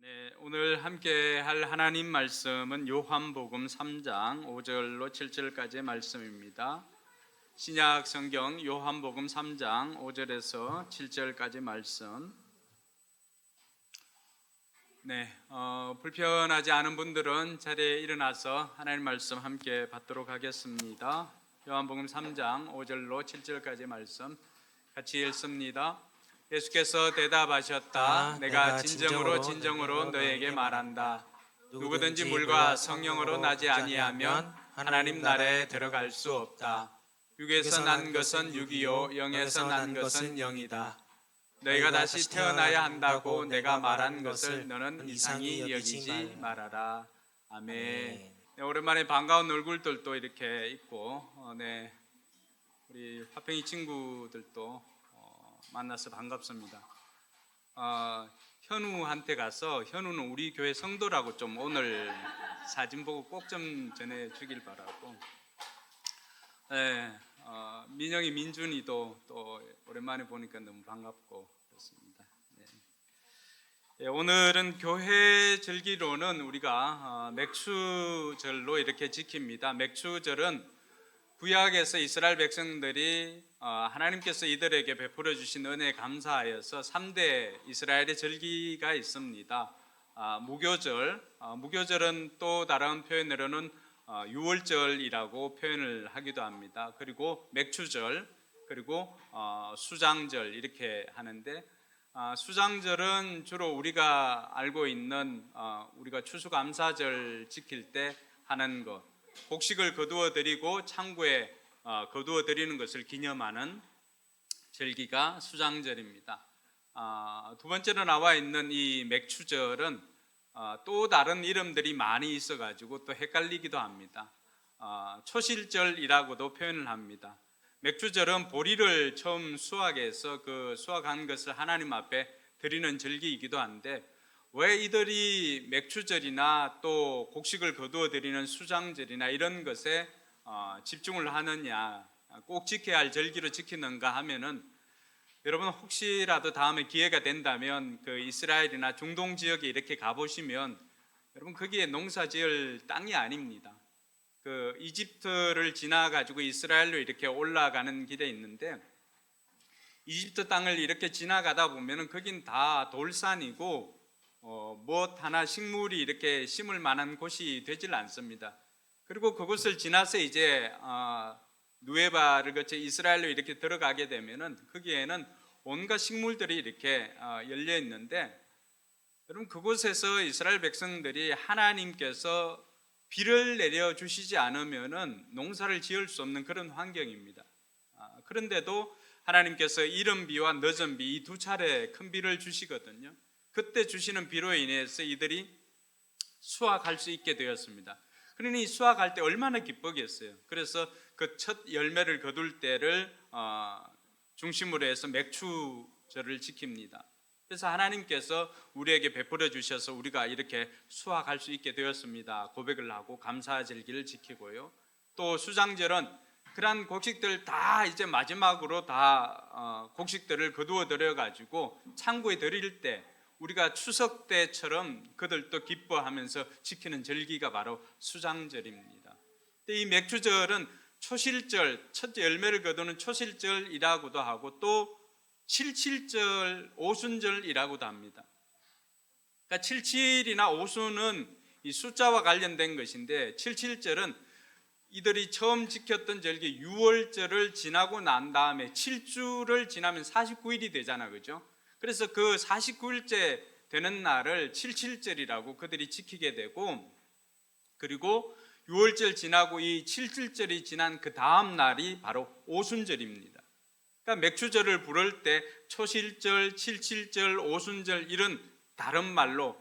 네, 오늘 함께 할 하나님 말씀은 요한복음 3장 5절로 7절까지의 말씀입니다. 신약 성경 요한복음 3장 5절에서 7절까지 말씀. 불편하지 않은 분들은 자리에 일어나서 하나님 말씀 함께 받도록 하겠습니다. 요한복음 3장 5절로 7절까지 말씀 같이 읽습니다. 예수께서 대답하셨다. 내가 진정으로 너에게 말한다. 누구든지 물과 성령으로 나지 아니하면 하나님 나라에 들어갈 수 없다. 육에서 난 것은 육이요 영에서 난 것은 영이다. 너희가 다시 태어나야 한다고 내가 말한 것을 너는 이상히 여기지 말아라. 아멘. 네, 오랜만에 반가운 얼굴들도 이렇게 있고, 우리 화평이 친구들도 만나서 반갑습니다. 현우한테 가서 현우는 우리 교회 성도라고 좀 오늘 사진 보고 꼭 좀 전해주길 바라고. 민영이 민준이도 또 오랜만에 보니까 너무 반갑고 그렇습니다. 오늘은 교회 절기로는 우리가 맥추절로 이렇게 지킵니다. 맥추절은 구약에서 이스라엘 백성들이 하나님께서 이들에게 베풀어 주신 은혜에 감사하여서 3대 이스라엘의 절기가 있습니다. 무교절은 또 다른 표현으로는 유월절이라고 표현을 하기도 합니다. 그리고 맥추절, 그리고 수장절 이렇게 하는데, 수장절은 주로 우리가 알고 있는 우리가 추수감사절 지킬 때 하는 것, 곡식을 거두어 드리고 창고에 거두어 드리는 것을 기념하는 절기가 수장절입니다. 두 번째로 나와 있는 이 맥추절은 또 다른 이름들이 많이 있어가지고 또 헷갈리기도 합니다. 초실절이라고도 표현을 합니다. 맥추절은 보리를 처음 수확해서 그 수확한 것을 하나님 앞에 드리는 절기이기도 한데, 왜 이들이 맥추절이나 또 곡식을 거두어 드리는 수장절이나 이런 것에 집중을 하느냐, 꼭 지켜야 할 절기로 지키는가 하면은, 여러분 혹시라도 다음에 기회가 된다면 그 이스라엘이나 중동 지역에 이렇게 가보시면 여러분 거기에 농사 지을 땅이 아닙니다. 그 이집트를 지나가지고 이스라엘로 이렇게 올라가는 길에 있는데, 이집트 땅을 이렇게 지나가다 보면은 거긴 다 돌산이고 무엇 하나 식물이 이렇게 심을 만한 곳이 되질 않습니다. 그리고 그곳을 지나서 이제 누에바를 거쳐 이스라엘로 이렇게 들어가게 되면은 거기에는 온갖 식물들이 이렇게 열려 있는데, 여러분 그곳에서 이스라엘 백성들이 하나님께서 비를 내려 주시지 않으면은 농사를 지을 수 없는 그런 환경입니다. 그런데도 하나님께서 이른 비와 늦은 비 이 두 차례 큰 비를 주시거든요. 그때 주시는 비로 인해서 이들이 수확할 수 있게 되었습니다. 그러니 수확할 때 얼마나 기쁘겠어요. 그래서 그 첫 열매를 거둘 때를 중심으로 해서 맥추절을 지킵니다. 그래서 하나님께서 우리에게 베풀어 주셔서 우리가 이렇게 수확할 수 있게 되었습니다 고백을 하고 감사 절기를 지키고요. 또 수장절은 그러한 곡식들 다 이제 마지막으로 다 곡식들을 거두어 들여 가지고 창고에 드릴 때 우리가 추석 때처럼 그들도 기뻐하면서 지키는 절기가 바로 수장절입니다. 이 맥추절은 초실절, 첫 열매를 거두는 초실절이라고도 하고 또 칠칠절, 오순절이라고도 합니다. 그러니까 칠칠이나 오순은 이 숫자와 관련된 것인데, 칠칠절은 이들이 처음 지켰던 절기 유월절을 지나고 난 다음에 7주를 지나면 49일이 되잖아, 그죠? 그래서 그 49일째 되는 날을 칠칠절이라고 그들이 지키게 되고, 그리고 6월절 지나고 이 7일절이 지난 그 다음 날이 바로 오순절입니다. 그러니까 맥추절을 부를 때 초실절, 칠칠절, 오순절 이런 다른 말로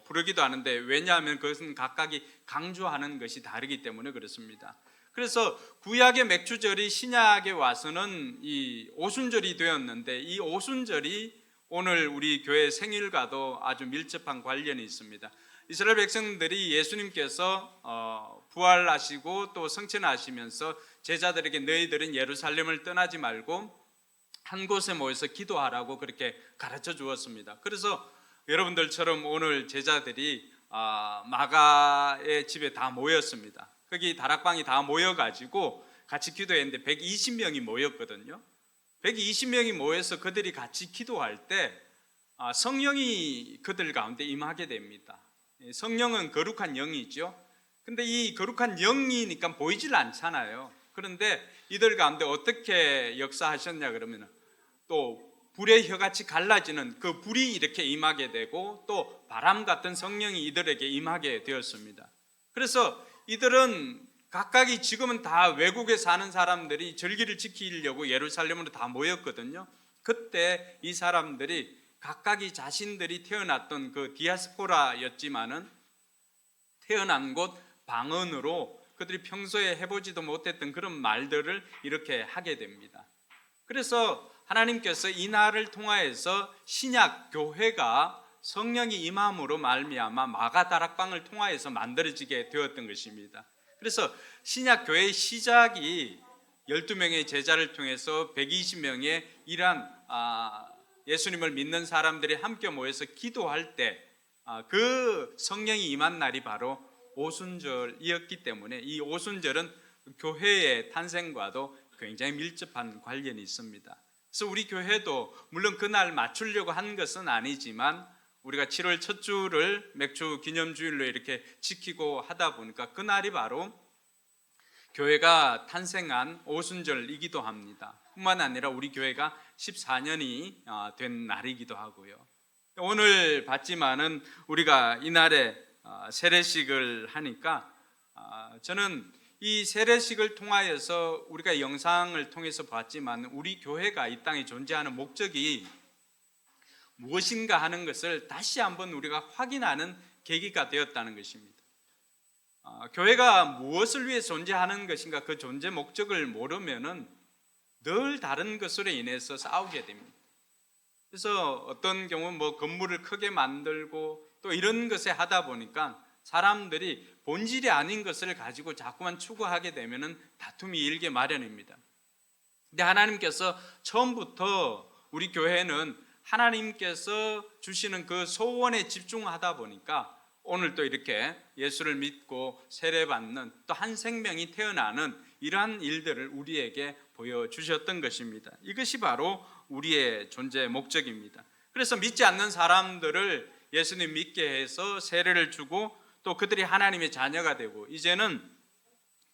부르기도 하는데, 왜냐하면 그것은 각각이 강조하는 것이 다르기 때문에 그렇습니다. 그래서 구약의 맥추절이 신약에 와서는 이 오순절이 되었는데, 이 오순절이 오늘 우리 교회 생일과도 아주 밀접한 관련이 있습니다. 이스라엘 백성들이 예수님께서 부활하시고 또 성천하시면서 제자들에게 너희들은 예루살렘을 떠나지 말고 한 곳에 모여서 기도하라고 그렇게 가르쳐 주었습니다. 그래서 여러분들처럼 오늘 제자들이 마가의 집에 다 모였습니다. 거기 다락방이 다 모여가지고 같이 기도했는데 120명이 모였거든요. 120명이 모여서 그들이 같이 기도할 때 성령이 그들 가운데 임하게 됩니다. 성령은 거룩한 영이죠. 근데 이 거룩한 영이니까 보이질 않잖아요. 그런데 이들 가운데 어떻게 역사하셨냐 그러면 또 불의 혀같이 갈라지는 그 불이 이렇게 임하게 되고 또 바람 같은 성령이 이들에게 임하게 되었습니다. 그래서 이들은 각각이 지금은 다 외국에 사는 사람들이 절기를 지키려고 예루살렘으로 다 모였거든요. 그때 이 사람들이 각각이 자신들이 태어났던 그 디아스포라였지만은 태어난 곳 방언으로 그들이 평소에 해보지도 못했던 그런 말들을 이렇게 하게 됩니다. 그래서 하나님께서 이 날을 통하여서 신약 교회가 성령이 임함으로 말미암아 마가다락방을 통하여서 만들어지게 되었던 것입니다. 그래서 신약 교회의 시작이 12명의 제자를 통해서 120명의 이러한 예수님을 믿는 사람들이 함께 모여서 기도할 때 그 성령이 임한 날이 바로 오순절이었기 때문에 이 오순절은 교회의 탄생과도 굉장히 밀접한 관련이 있습니다. 그래서 우리 교회도 물론 그날 맞추려고 한 것은 아니지만 우리가 7월 첫 주를 맥주 기념주일로 이렇게 지키고 하다 보니까 그날이 바로 교회가 탄생한 오순절이기도 합니다. 뿐만 아니라 우리 교회가 14년이 된 날이기도 하고요. 오늘 봤지만은 우리가 이날에 세례식을 하니까 저는 이 세례식을 통하여서 우리가 영상을 통해서 봤지만 우리 교회가 이 땅에 존재하는 목적이 무엇인가 하는 것을 다시 한번 우리가 확인하는 계기가 되었다는 것입니다. 교회가 무엇을 위해 존재하는 것인가 그 존재 목적을 모르면은 늘 다른 것으로 인해서 싸우게 됩니다. 그래서 어떤 경우는 건물을 크게 만들고 또 이런 것에 하다 보니까 사람들이 본질이 아닌 것을 가지고 자꾸만 추구하게 되면은 다툼이 일게 마련입니다. 근데 하나님께서 처음부터 우리 교회는 하나님께서 주시는 그 소원에 집중하다 보니까 오늘 또 이렇게 예수를 믿고 세례받는 또 한 생명이 태어나는 이러한 일들을 우리에게 보여주셨던 것입니다. 이것이 바로 우리의 존재 목적입니다. 그래서 믿지 않는 사람들을 예수님 믿게 해서 세례를 주고 또 그들이 하나님의 자녀가 되고 이제는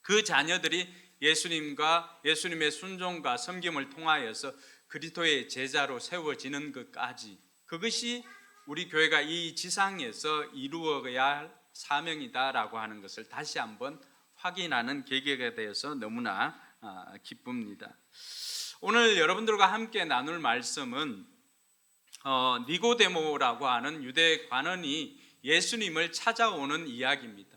그 자녀들이 예수님과 예수님의 순종과 섬김을 통하여서 그리스도의 제자로 세워지는 것까지 그것이 우리 교회가 이 지상에서 이루어야 할 사명이다라고 하는 것을 다시 한번 확인하는 계기가 되어서 너무나 기쁩니다. 오늘 여러분들과 함께 나눌 말씀은 니고데모라고 하는 유대 관원이 예수님을 찾아오는 이야기입니다.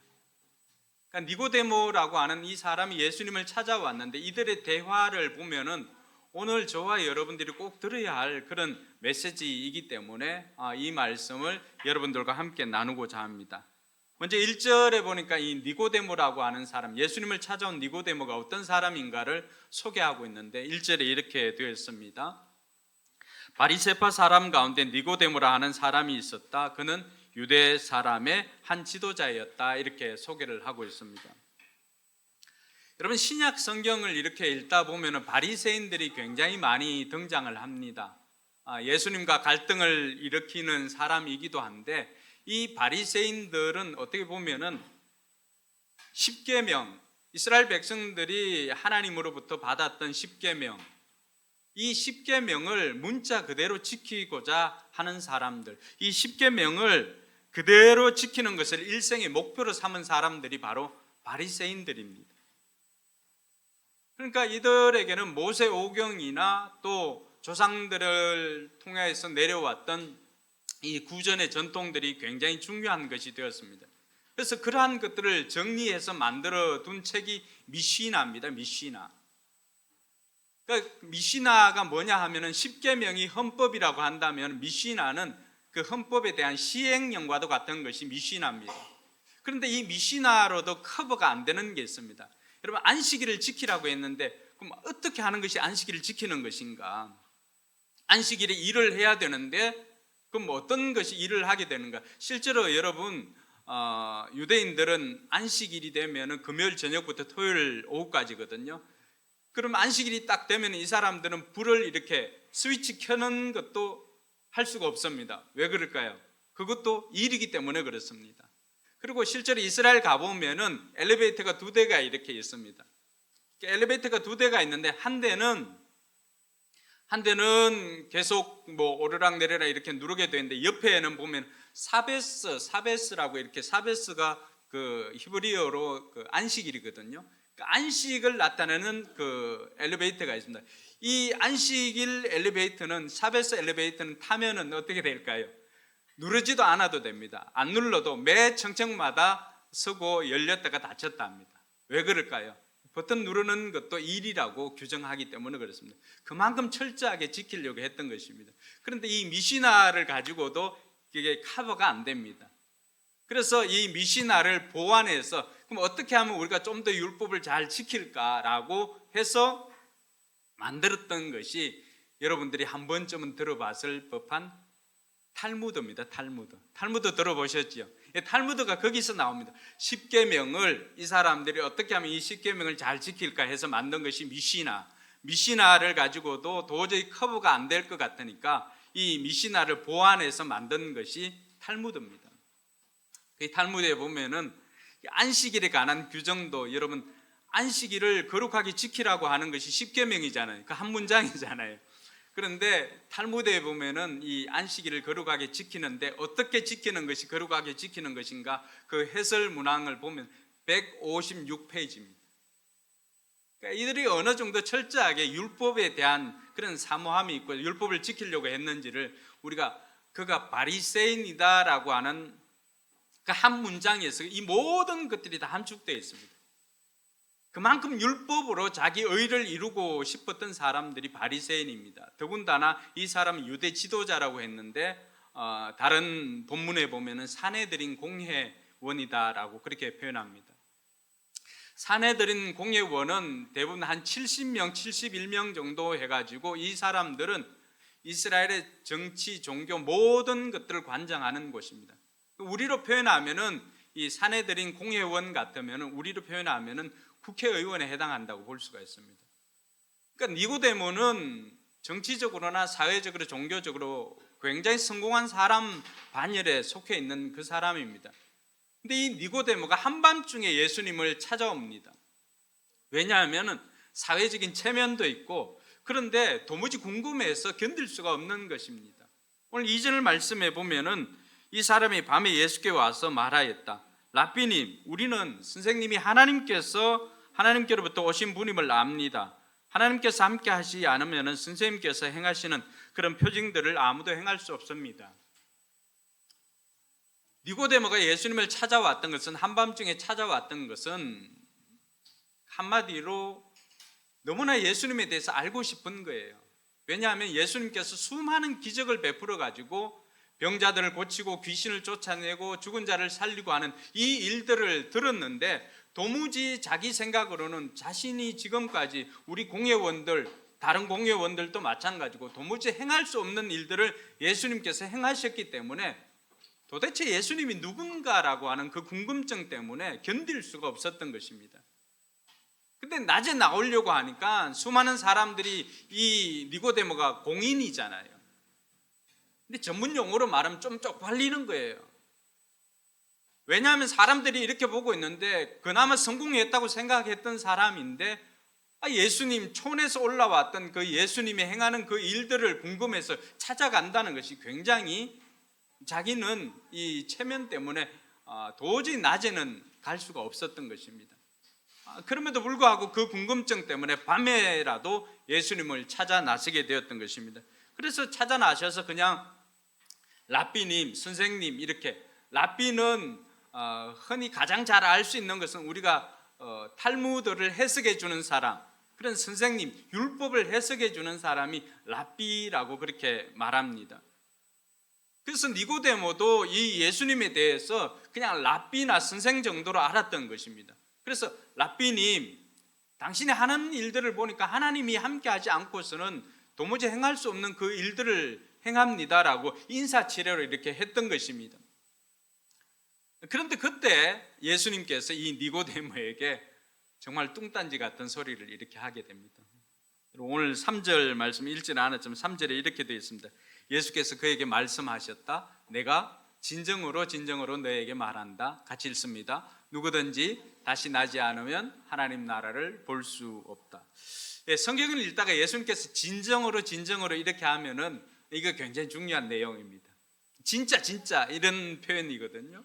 그러니까 니고데모라고 하는 이 사람이 예수님을 찾아왔는데 이들의 대화를 보면은 오늘 저와 여러분들이 꼭 들어야 할 그런 메시지이기 때문에 이 말씀을 여러분들과 함께 나누고자 합니다. 먼저 1절에 보니까 이 니고데모라고 하는 사람, 예수님을 찾아온 니고데모가 어떤 사람인가를 소개하고 있는데 1절에 이렇게 되어 있습니다. 바리새파 사람 가운데 니고데모라 하는 사람이 있었다. 그는 유대 사람의 한 지도자였다. 이렇게 소개를 하고 있습니다. 여러분 신약 성경을 이렇게 읽다 보면 바리새인들이 굉장히 많이 등장을 합니다. 예수님과 갈등을 일으키는 사람이기도 한데 이 바리새인들은 어떻게 보면은 십계명, 이스라엘 백성들이 하나님으로부터 받았던 십계명, 이 십계명을 문자 그대로 지키고자 하는 사람들, 이 십계명을 그대로 지키는 것을 일생의 목표로 삼은 사람들이 바로 바리새인들입니다. 그러니까 이들에게는 모세오경이나 또 조상들을 통해서 내려왔던 이 구전의 전통들이 굉장히 중요한 것이 되었습니다. 그래서 그러한 것들을 정리해서 만들어 둔 책이 미시나입니다. 미시나. 그러니까 미시나가 뭐냐 하면은 십계명이 헌법이라고 한다면 미시나는 그 헌법에 대한 시행령과도 같은 것이 미시나입니다. 그런데 이 미시나로도 커버가 안 되는 게 있습니다. 여러분 안식일을 지키라고 했는데 그럼 어떻게 하는 것이 안식일을 지키는 것인가? 안식일에 일을 해야 되는데 그 그럼 어떤 것이 일을 하게 되는가? 실제로 여러분 유대인들은 안식일이 되면은 금요일 저녁부터 토요일 오후까지거든요. 그럼 안식일이 딱 되면 이 사람들은 불을 이렇게 스위치 켜는 것도 할 수가 없습니다. 왜 그럴까요? 그것도 일이기 때문에 그렇습니다. 그리고 실제로 이스라엘 가보면은 엘리베이터가 두 대가 이렇게 있습니다. 엘리베이터가 두 대가 있는데 한 대는 계속 뭐 오르락 내리락 이렇게 누르게 되는데 옆에는 보면 사베스라고 이렇게 사베스가 그 히브리어로 그 안식일이거든요. 그 안식을 나타내는 그 엘리베이터가 있습니다. 이 안식일 엘리베이터는 사베스 엘리베이터는 타면은 어떻게 될까요? 누르지도 않아도 됩니다. 안 눌러도 매 층층마다 서고 열렸다가 닫혔다 합니다. 왜 그럴까요? 버튼 누르는 것도 일이라고 규정하기 때문에 그렇습니다. 그만큼 철저하게 지키려고 했던 것입니다. 그런데 이 미시나를 가지고도 이게 커버가 안 됩니다. 그래서 이 미시나를 보완해서 그럼 어떻게 하면 우리가 좀 더 율법을 잘 지킬까라고 해서 만들었던 것이 여러분들이 한 번쯤은 들어봤을 법한 탈무드입니다. 탈무드 들어보셨죠? 탈무드가 거기서 나옵니다. 십계명을 이 사람들이 어떻게 하면 이 십계명을 잘 지킬까 해서 만든 것이 미시나를 가지고도 도저히 커버가 안 될 것 같으니까 이 미시나를 보완해서 만든 것이 탈무드입니다. 그 탈무드에 보면은 안식일에 관한 규정도 여러분 안식일을 거룩하게 지키라고 하는 것이 십계명이잖아요. 그 한 문장이잖아요. 그런데 탈무드에 보면은 이 안식일을 거룩하게 지키는데 어떻게 지키는 것이 거룩하게 지키는 것인가 그 해설 문항을 보면 156페이지입니다. 그러니까 이들이 어느 정도 철저하게 율법에 대한 그런 사모함이 있고 율법을 지키려고 했는지를 우리가 그가 바리새인이다라고 하는 그 한 문장에서 이 모든 것들이 다 함축되어 있습니다. 그만큼 율법으로 자기 의를 이루고 싶었던 사람들이 바리새인입니다. 더군다나 이 사람은 유대 지도자라고 했는데 다른 본문에 보면은 산헤드린 공회원이다라고 그렇게 표현합니다. 산헤드린 공회원은 대부분 한 70명, 71명 정도 해가지고 이 사람들은 이스라엘의 정치, 종교 모든 것들을 관장하는 곳입니다. 우리로 표현하면은 이 산헤드린 공회원 같으면은 우리로 표현하면은 국회의원에 해당한다고 볼 수가 있습니다. 그러니까 니고데모는 정치적으로나 사회적으로 종교적으로 굉장히 성공한 사람 반열에 속해 있는 그 사람입니다. 근데 이 니고데모가 한밤중에 예수님을 찾아옵니다. 왜냐하면 사회적인 체면도 있고 그런데 도무지 궁금해서 견딜 수가 없는 것입니다. 오늘 2절 말씀에 보면은 이 사람이 밤에 예수께 와서 말하였다. 랍비님, 우리는 선생님이 하나님께로부터 오신 분임을 압니다. 하나님께서 함께 하시지 않으면 선생님께서 행하시는 그런 표징들을 아무도 행할 수 없습니다. 니고데모가 예수님을 찾아왔던 것은 한밤중에 찾아왔던 것은 한마디로 너무나 예수님에 대해서 알고 싶은 거예요. 왜냐하면 예수님께서 수많은 기적을 베풀어 가지고 병자들을 고치고 귀신을 쫓아내고 죽은 자를 살리고 하는 이 일들을 들었는데 도무지 자기 생각으로는 자신이 지금까지 우리 공회원들 다른 공회원들도 마찬가지고 도무지 행할 수 없는 일들을 예수님께서 행하셨기 때문에 도대체 예수님이 누군가라고 하는 그 궁금증 때문에 견딜 수가 없었던 것입니다. 근데 낮에 나오려고 하니까 수많은 사람들이 이 니고데모가 공인이잖아요. 근데 전문 용어로 말하면 좀 쪽팔리는 거예요. 왜냐하면 사람들이 이렇게 보고 있는데 그나마 성공했다고 생각했던 사람인데 예수님 촌에서 올라왔던 그 예수님이 행하는 그 일들을 궁금해서 찾아간다는 것이 굉장히 자기는 이 체면 때문에 도저히 낮에는 갈 수가 없었던 것입니다. 그럼에도 불구하고 그 궁금증 때문에 밤에라도 예수님을 찾아 나서게 되었던 것입니다. 그래서 찾아 나셔서 그냥 랍비님, 선생님 이렇게 랍비는 흔히 가장 잘 알 수 있는 것은 우리가 탈무드를 해석해 주는 사람, 그런 선생님, 율법을 해석해 주는 사람이 랍비라고 그렇게 말합니다. 그래서 니고데모도 이 예수님에 대해서 그냥 랍비나 선생 정도로 알았던 것입니다. 그래서 랍비님, 당신이 하는 일들을 보니까 하나님이 함께 하지 않고서는 도무지 행할 수 없는 그 일들을 행합니다라고 인사치레로 이렇게 했던 것입니다. 그런데 그때 예수님께서 이 니고데모에게 정말 뚱딴지 같은 소리를 이렇게 하게 됩니다. 오늘 3절 말씀 읽지는 않았지만 3절에 이렇게 되어 있습니다. 예수께서 그에게 말씀하셨다. 내가 진정으로 너에게 말한다. 같이 읽습니다. 누구든지 다시 나지 않으면 하나님 나라를 볼 수 없다. 성경을 읽다가 예수님께서 진정으로 이렇게 하면은 이거 굉장히 중요한 내용입니다. 진짜 이런 표현이거든요.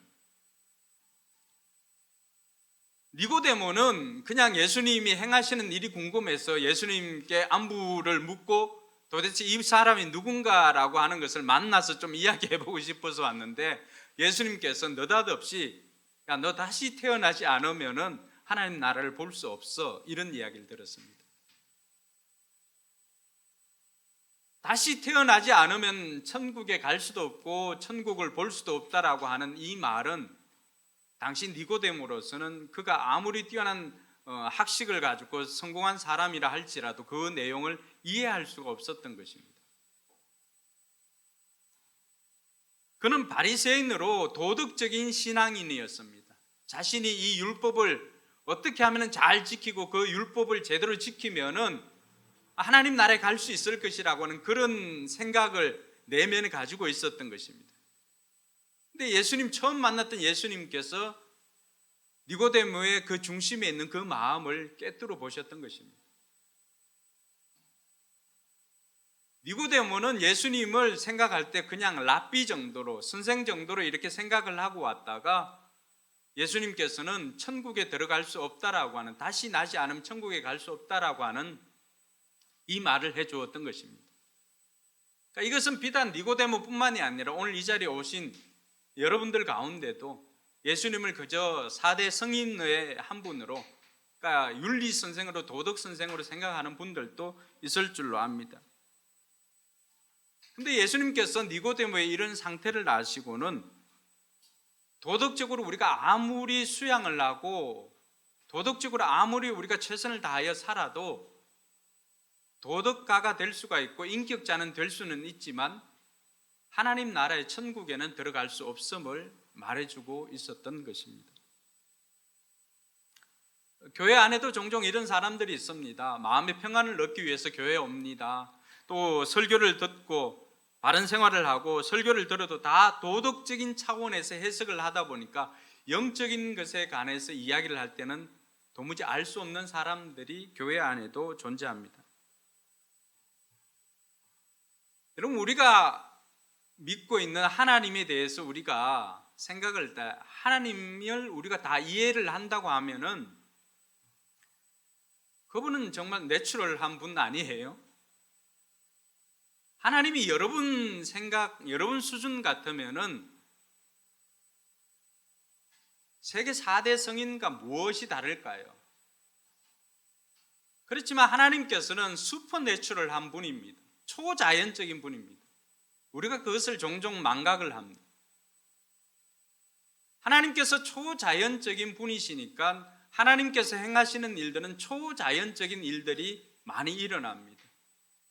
니고데모는 그냥 예수님이 행하시는 일이 궁금해서 예수님께 안부를 묻고 도대체 이 사람이 누군가라고 하는 것을 만나서 좀 이야기해보고 싶어서 왔는데, 예수님께서 느닷없이 야, 너 다시 태어나지 않으면은 하나님 나라를 볼 수 없어, 이런 이야기를 들었습니다. 다시 태어나지 않으면 천국에 갈 수도 없고 천국을 볼 수도 없다라고 하는 이 말은 당시 니고데모로서는 그가 아무리 뛰어난 학식을 가지고 성공한 사람이라 할지라도 그 내용을 이해할 수가 없었던 것입니다. 그는 바리새인으로 도덕적인 신앙인이었습니다. 자신이 이 율법을 어떻게 하면 잘 지키고 그 율법을 제대로 지키면은 하나님 나라에 갈 수 있을 것이라고 하는 그런 생각을 내면에 가지고 있었던 것입니다. 근데 예수님 처음 만났던 예수님께서 니고데모의 그 중심에 있는 그 마음을 꿰뚫어 보셨던 것입니다. 니고데모는 예수님을 생각할 때 그냥 랍비 정도로, 선생 정도로 이렇게 생각을 하고 왔다가 예수님께서는 천국에 들어갈 수 없다라고 하는, 다시 나지 않으면 천국에 갈 수 없다라고 하는 이 말을 해주었던 것입니다. 그러니까 이것은 비단 니고데모뿐만이 아니라 오늘 이 자리에 오신 여러분들 가운데도 예수님을 그저 4대 성인의 한 분으로, 그러니까 윤리 선생으로, 도덕 선생으로 생각하는 분들도 있을 줄로 압니다. 근데 예수님께서 니고데모의 이런 상태를 아시고는 도덕적으로 우리가 아무리 수양을 하고 도덕적으로 아무리 우리가 최선을 다하여 살아도 도덕가가 될 수가 있고 인격자는 될 수는 있지만 하나님 나라의 천국에는 들어갈 수 없음을 말해주고 있었던 것입니다. 교회 안에도 종종 이런 사람들이 있습니다. 마음의 평안을 얻기 위해서 교회에 옵니다. 또 설교를 듣고 바른 생활을 하고 설교를 들어도 다 도덕적인 차원에서 해석을 하다 보니까 영적인 것에 관해서 이야기를 할 때는 도무지 알 수 없는 사람들이 교회 안에도 존재합니다. 여러분, 우리가 믿고 있는 하나님에 대해서 우리가 생각을 다, 하나님을 우리가 다 이해를 한다고 하면은 그분은 정말 내추럴한 분 아니에요? 하나님이 여러분 생각, 여러분 수준 같으면은 세계 4대 성인과 무엇이 다를까요? 그렇지만 하나님께서는 슈퍼내추럴한 분입니다. 초자연적인 분입니다. 우리가 그것을 종종 망각을 합니다. 하나님께서 초자연적인 분이시니까 하나님께서 행하시는 일들은 초자연적인 일들이 많이 일어납니다.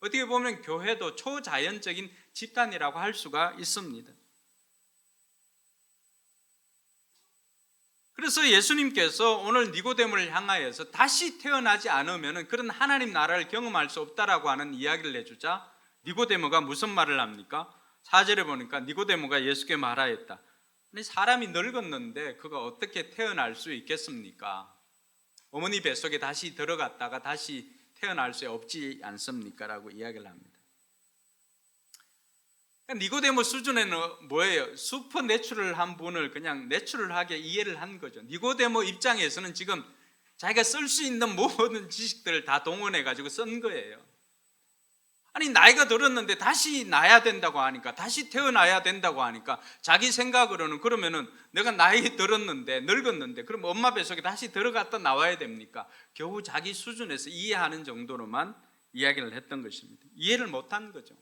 어떻게 보면 교회도 초자연적인 집단이라고 할 수가 있습니다. 그래서 예수님께서 오늘 니고데모를 향하여서 다시 태어나지 않으면 그런 하나님 나라를 경험할 수 없다라고 하는 이야기를 해주자 니고데모가 무슨 말을 합니까? 4절에 보니까 니고데모가 예수께 말하였다. 아니, 사람이 늙었는데 그가 어떻게 태어날 수 있겠습니까? 어머니 뱃속에 다시 들어갔다가 다시 태어날 수 없지 않습니까? 라고 이야기를 합니다. 니고데모 수준에는 뭐예요? 슈퍼내추럴한 분을 그냥 내추럴하게 이해를 한 거죠. 니고데모 입장에서는 지금 자기가 쓸 수 있는 모든 지식들을 다 동원해 가지고 쓴 거예요. 아니, 나이가 들었는데 다시 나야 된다고 하니까, 다시 태어나야 된다고 하니까 자기 생각으로는 그러면은 내가 나이 들었는데 늙었는데 그럼 엄마 뱃속에 다시 들어갔다 나와야 됩니까? 겨우 자기 수준에서 이해하는 정도로만 이야기를 했던 것입니다. 이해를 못한 거죠.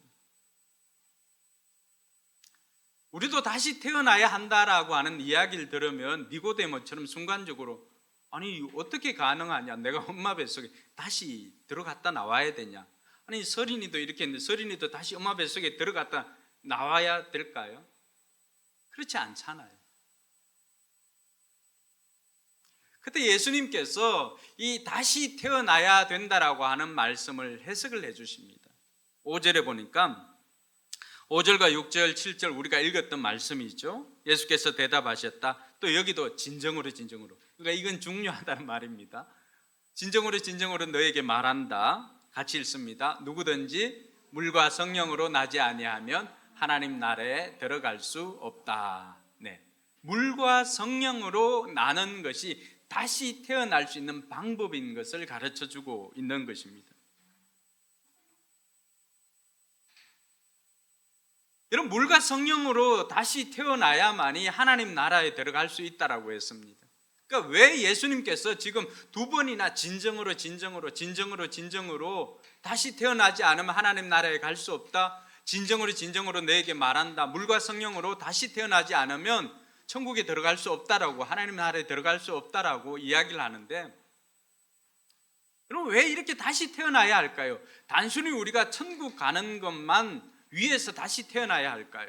우리도 다시 태어나야 한다라고 하는 이야기를 들으면 니고데모처럼 순간적으로 아니, 어떻게 가능하냐? 내가 엄마 뱃속에 다시 들어갔다 나와야 되냐? 아니, 서린이도 이렇게 했는데 서린이도 다시 엄마 뱃속에 들어갔다 나와야 될까요? 그렇지 않잖아요. 그때 예수님께서 이 다시 태어나야 된다라고 하는 말씀을 해석을 해주십니다. 5절에 보니까 5절과 6절, 7절 우리가 읽었던 말씀이죠. 예수께서 대답하셨다. 또 여기도 진정으로 그러니까 이건 중요하다는 말입니다. 진정으로 너에게 말한다. 같이 읽습니다. 누구든지 물과 성령으로 나지 아니하면 하나님 나라에 들어갈 수 없다. 네. 물과 성령으로 나는 것이 다시 태어날 수 있는 방법인 것을 가르쳐 주고 있는 것입니다. 여러분, 물과 성령으로 다시 태어나야만이 하나님 나라에 들어갈 수 있다라고 했습니다. 그러니까 왜 예수님께서 지금 두 번이나 진정으로 다시 태어나지 않으면 하나님 나라에 갈 수 없다, 진정으로 너에게 말한다, 물과 성령으로 다시 태어나지 않으면 천국에 들어갈 수 없다라고, 하나님 나라에 들어갈 수 없다라고 이야기를 하는데, 여러분 왜 이렇게 다시 태어나야 할까요? 단순히 우리가 천국 가는 것만 위에서 다시 태어나야 할까요?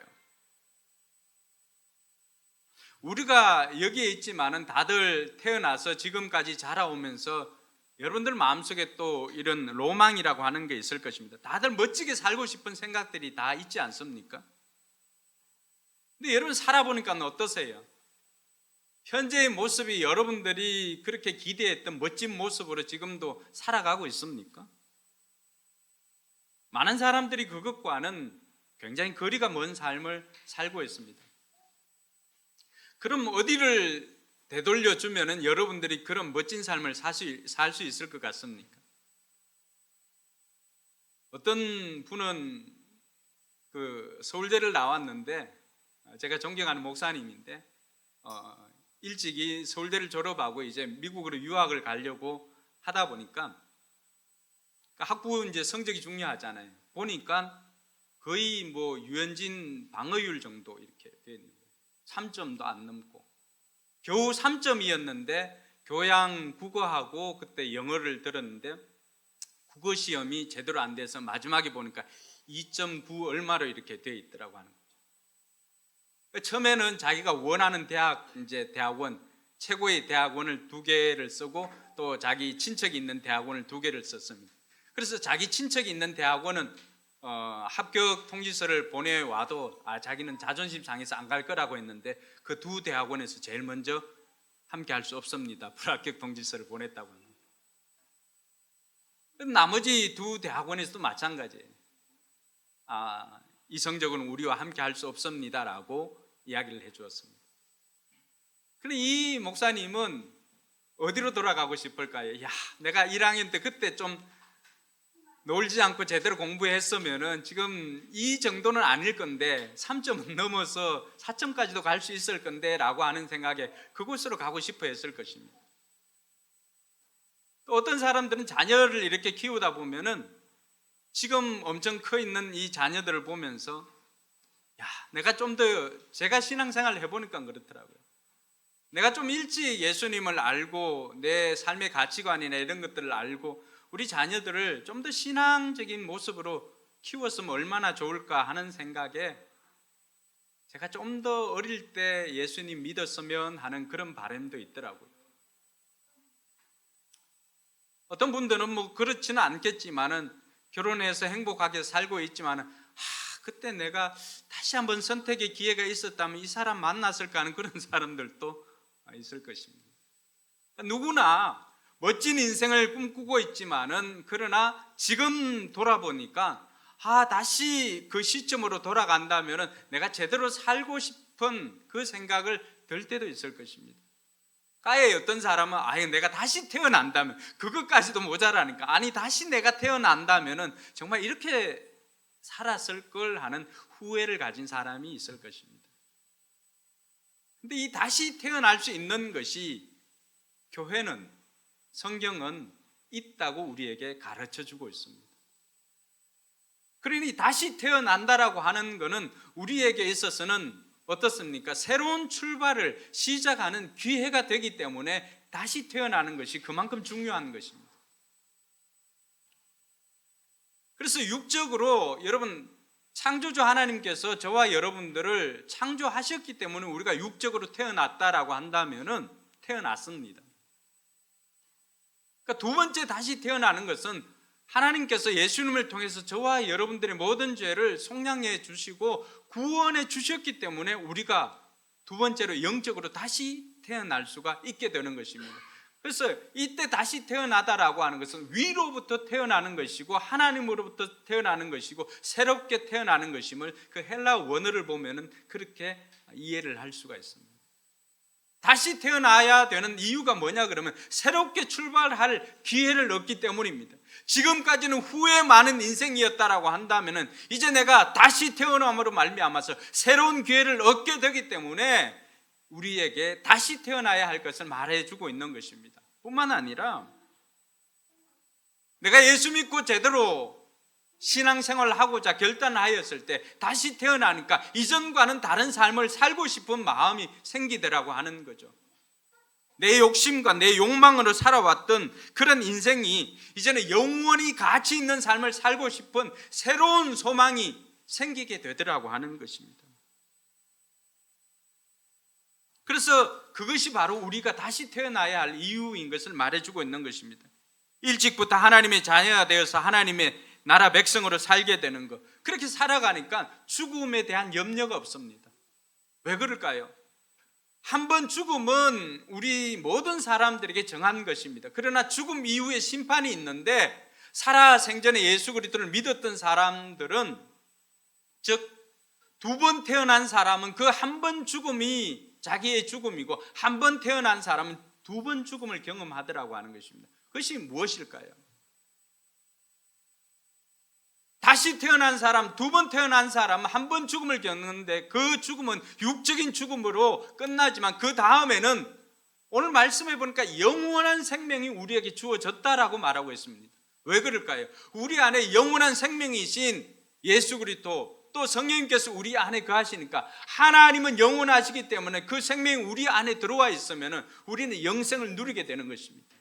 우리가 여기에 있지만은 다들 태어나서 지금까지 자라오면서 여러분들 마음속에 또 이런 로망이라고 하는 게 있을 것입니다. 다들 멋지게 살고 싶은 생각들이 다 있지 않습니까? 근데 여러분 살아보니까 어떠세요? 현재의 모습이 여러분들이 그렇게 기대했던 멋진 모습으로 지금도 살아가고 있습니까? 많은 사람들이 그것과는 굉장히 거리가 먼 삶을 살고 있습니다. 그럼 어디를 되돌려 주면은 여러분들이 그런 멋진 삶을 살 수 있을 것 같습니까? 어떤 분은 그 서울대를 나왔는데, 제가 존경하는 목사님인데 일찍이 서울대를 졸업하고 이제 미국으로 유학을 가려고 하다 보니까 학부 이제 성적이 중요하잖아요. 보니까 거의 뭐 유현진 방어율 정도 이렇게 되어 있는 거예요. 3점도 안 넘고 겨우 3점이었는데 교양 국어하고 그때 영어를 들었는데 국어 시험이 제대로 안 돼서 마지막에 보니까 2.9 얼마로 이렇게 되어 있더라고 하는 거죠. 처음에는 자기가 원하는 대학원, 최고의 대학원을 2개를 쓰고 또 자기 친척이 있는 대학원을 2개를 썼습니다. 그래서 자기 친척이 있는 대학원은 합격 통지서를 보내와도 자기는 자존심 상해서 안 갈 거라고 했는데 그 두 대학원에서 제일 먼저 함께 할 수 없습니다. 불합격 통지서를 보냈다고 합니다. 나머지 두 대학원에서도 마찬가지예요. 이 성적은 우리와 함께 할 수 없습니다라고 이야기를 해주었습니다. 그런데 이 목사님은 어디로 돌아가고 싶을까요? 내가 1학년 때 그때 좀 놀지 않고 제대로 공부했으면은 지금 이 정도는 아닐 건데 3점은 넘어서 4점까지도 갈 수 있을 건데 라고 하는 생각에 그곳으로 가고 싶어 했을 것입니다. 또 어떤 사람들은 자녀를 이렇게 키우다 보면은 지금 엄청 커 있는 이 자녀들을 보면서 내가 좀 더, 제가 신앙생활을 해보니까 그렇더라고요. 내가 좀 일찍 예수님을 알고 내 삶의 가치관이나 이런 것들을 알고 우리 자녀들을 좀 더 신앙적인 모습으로 키웠으면 얼마나 좋을까 하는 생각에 제가 좀 더 어릴 때 예수님 믿었으면 하는 그런 바람도 있더라고요. 어떤 분들은 뭐 그렇지는 않겠지만은 결혼해서 행복하게 살고 있지만은 그때 내가 다시 한번 선택의 기회가 있었다면 이 사람 만났을까 하는 그런 사람들도 있을 것입니다. 누구나 멋진 인생을 꿈꾸고 있지만은 그러나 지금 돌아보니까 다시 그 시점으로 돌아간다면은 내가 제대로 살고 싶은 그 생각을 들 때도 있을 것입니다. 가에 어떤 사람은 내가 다시 태어난다면 그것까지도 모자라니까 다시 내가 태어난다면은 정말 이렇게 살았을 걸 하는 후회를 가진 사람이 있을 것입니다. 근데 이 다시 태어날 수 있는 것이 교회는, 성경은 있다고 우리에게 가르쳐 주고 있습니다. 그러니 다시 태어난다라고 하는 것은 우리에게 있어서는 어떻습니까? 새로운 출발을 시작하는 기회가 되기 때문에 다시 태어나는 것이 그만큼 중요한 것입니다. 그래서 육적으로 여러분 창조주 하나님께서 저와 여러분들을 창조하셨기 때문에 우리가 육적으로 태어났다라고 한다면은 태어났습니다. 그러니까 두 번째 다시 태어나는 것은 하나님께서 예수님을 통해서 저와 여러분들의 모든 죄를 속량해 주시고 구원해 주셨기 때문에 우리가 두 번째로 영적으로 다시 태어날 수가 있게 되는 것입니다. 그래서 이때 다시 태어나다라고 하는 것은 위로부터 태어나는 것이고 하나님으로부터 태어나는 것이고 새롭게 태어나는 것임을 그 헬라 원어를 보면은 그렇게 이해를 할 수가 있습니다. 다시 태어나야 되는 이유가 뭐냐 그러면 새롭게 출발할 기회를 얻기 때문입니다. 지금까지는 후회 많은 인생이었다라고 한다면은 이제 내가 다시 태어남으로 말미암아서 새로운 기회를 얻게 되기 때문에 우리에게 다시 태어나야 할 것을 말해주고 있는 것입니다. 뿐만 아니라 내가 예수 믿고 제대로 신앙생활을 하고자 결단하였을 때 다시 태어나니까 이전과는 다른 삶을 살고 싶은 마음이 생기더라고 하는 거죠. 내 욕심과 내 욕망으로 살아왔던 그런 인생이 이제는 영원히 가치 있는 삶을 살고 싶은 새로운 소망이 생기게 되더라고 하는 것입니다. 그래서 그것이 바로 우리가 다시 태어나야 할 이유인 것을 말해주고 있는 것입니다. 일찍부터 하나님의 자녀가 되어서 하나님의 나라 백성으로 살게 되는 것, 그렇게 살아가니까 죽음에 대한 염려가 없습니다. 왜 그럴까요? 한 번 죽음은 우리 모든 사람들에게 정한 것입니다. 그러나 죽음 이후에 심판이 있는데 살아생전에 예수 그리스도를 믿었던 사람들은, 즉 두 번 태어난 사람은 그 한 번 죽음이 자기의 죽음이고 한 번 태어난 사람은 두 번 죽음을 경험하더라고 하는 것입니다. 그것이 무엇일까요? 다시 태어난 사람, 두 번 태어난 사람은 한 번 죽음을 겪는데 그 죽음은 육적인 죽음으로 끝나지만 그 다음에는 오늘 말씀해 보니까 영원한 생명이 우리에게 주어졌다라고 말하고 있습니다. 왜 그럴까요? 우리 안에 영원한 생명이신 예수 그리스도 또 성령님께서 우리 안에 거하시니까 하나님은 영원하시기 때문에 그 생명이 우리 안에 들어와 있으면 우리는 영생을 누리게 되는 것입니다.